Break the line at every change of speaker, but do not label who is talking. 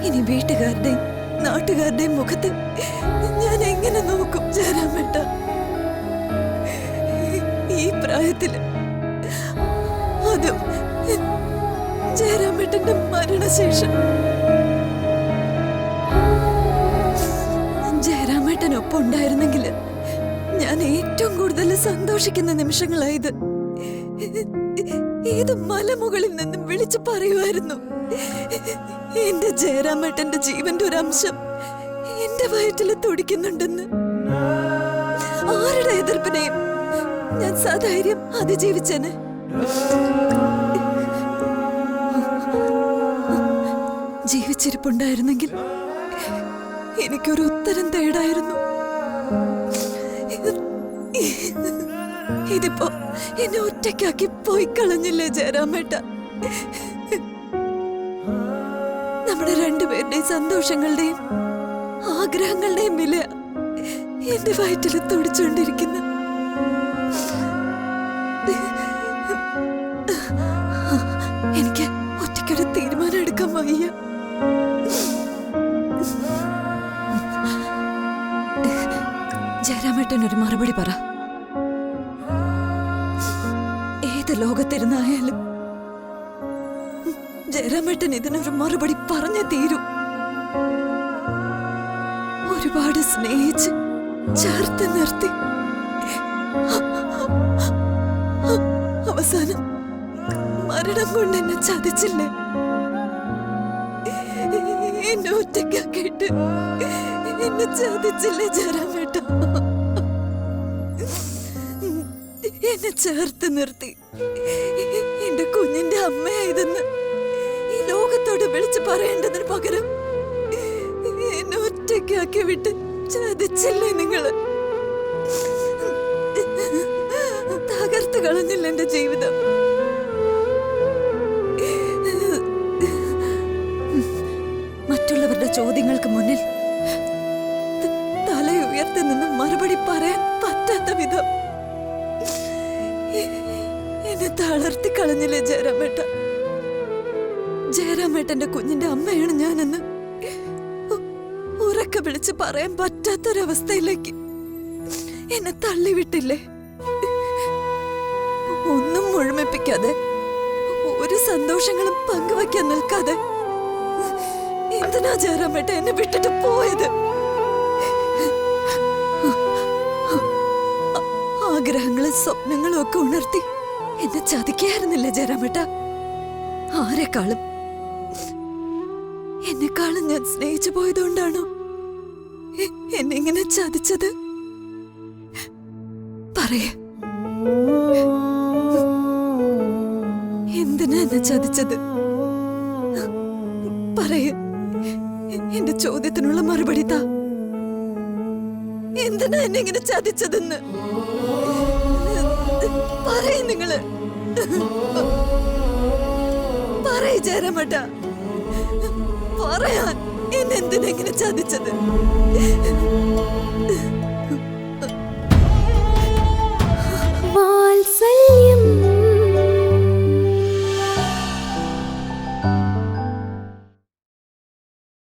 ഇനി വീട്ടുകാരുടെയും നാട്ടുകാരുടെയും മുഖത്ത് ഞാൻ എങ്ങനെ നോക്കും ജയരാമേട്ട? ഈ പ്രായത്തില്, അതും ജയരാമേട്ടന്റെ മരണശേഷം. ജയരാമേട്ടനൊപ്പം ഉണ്ടായിരുന്നെങ്കിൽ ഞാൻ ഏറ്റവും കൂടുതൽ സന്തോഷിക്കുന്ന നിമിഷങ്ങളായത്. ഏത് മലമുകളിൽ നിന്നും വിളിച്ചു പറയുമായിരുന്നു, എന്റെ ജയരാമേട്ടന്റെ ജീവന്റെ ഒരു അംശം എന്റെ വയറ്റിൽ തുടിക്കുന്നുണ്ടെന്ന്. ആരുടെ എതിർപ്പിനെയും ഞാൻ സധൈര്യം അതിജീവിച്ചേനെ. ജീവിച്ചിരിപ്പുണ്ടായിരുന്നെങ്കിൽ എനിക്കൊരു ഉത്തരം തേടായിരുന്നു. ഇതിപ്പോ എന്നെ ഒറ്റയ്ക്കാക്കി പോയി കളഞ്ഞില്ലേ ജയരാമേട്ട? നമ്മുടെ രണ്ടുപേരുടെയും സന്തോഷങ്ങളുടെയും ആഗ്രഹങ്ങളുടെയും വില എന്റെ വയറ്റിൽ തുടിച്ചുകൊണ്ടിരിക്കുന്ന. എനിക്ക് ഒറ്റയ്ക്കൊരു തീരുമാനം എടുക്കാൻ വയ്യ. ജയരാമേട്ടൻ ഒരു മറുപടി പറ. ഏത് ലോകത്തിരുന്നായാലും ജയരാമേട്ടൻ ഇതിനൊരു മറുപടി പറഞ്ഞേ തീരൂ. ഒരുപാട് സ്നേഹിച്ച് ചേർത്ത് നിർത്തി അവസാനം മരണം കൊണ്ട് എന്നെ ചതിച്ചില്ലേ? എന്നെ ഒറ്റയ്ക്കാക്കിയിട്ട് എന്നെ ചതിച്ചില്ലേ ജയരാമേട്ട? എന്നെ ചേർത്ത് നിർത്തി എന്റെ കുഞ്ഞിന്റെ അമ്മയായതെന്ന് ഈ ലോകത്തോട് വിളിച്ചു പറയേണ്ടതിന് പകരം എന്നെ ഒറ്റയ്ക്കാക്കി വിട്ട് ചതിച്ചില്ലേ നിങ്ങള്? തകർത്ത് കളഞ്ഞില്ല എന്റെ ജീവിതം. മറ്റുള്ളവരുടെ ചോദ്യങ്ങൾക്ക് മുന്നിൽ തലയുയർത്തി നിന്ന് മറുപടി പറയാൻ പറ്റാത്ത വിധം എന്നെ തളർത്തി കളഞ്ഞില്ലേ ജയരാമേട്ട? ജയരാമേട്ടന്റെ കുഞ്ഞിന്റെ അമ്മയാണ് ഞാനെന്ന് ഉറക്കെ വിളിച്ച് പറയാൻ പറ്റാത്തൊരവസ്ഥയിലേക്ക് എന്നെ തള്ളിവിട്ടില്ലേ? ഒന്നും മുഴുമിപ്പിക്കാതെ, ഒരു സന്തോഷങ്ങളും പങ്കുവയ്ക്കാൻ നിൽക്കാതെ എന്തിനാ ജയരാമേട്ട എന്നെ വിട്ടിട്ട് പോയത്? ആഗ്രഹങ്ങളും സ്വപ്നങ്ങളും ഒക്കെ ഉണർത്തി എന്നെ ചതിക്കായിരുന്നില്ല ജയരാമേട്ട? ആരെക്കാളും എന്നെക്കാളും ഞാൻ സ്നേഹിച്ചു പോയതുകൊണ്ടാണോ എന്നെ ഇങ്ങനെ ചതിച്ചത്? പറയേ, എന്തിനാ എന്നെ ചതിച്ചത്? പറയേ, എന്റെ ചോദ്യത്തിനുള്ള മറുപടി താ. എന്തിനാ എന്നെ ഇങ്ങനെ ചതിച്ചതെന്ന് പറയേ. നിങ്ങള് പറയേ ജയരാമേട്ട, പറയാൻ എന്നെന്തിനാ ഇങ്ങനെ ചതിച്ചത്?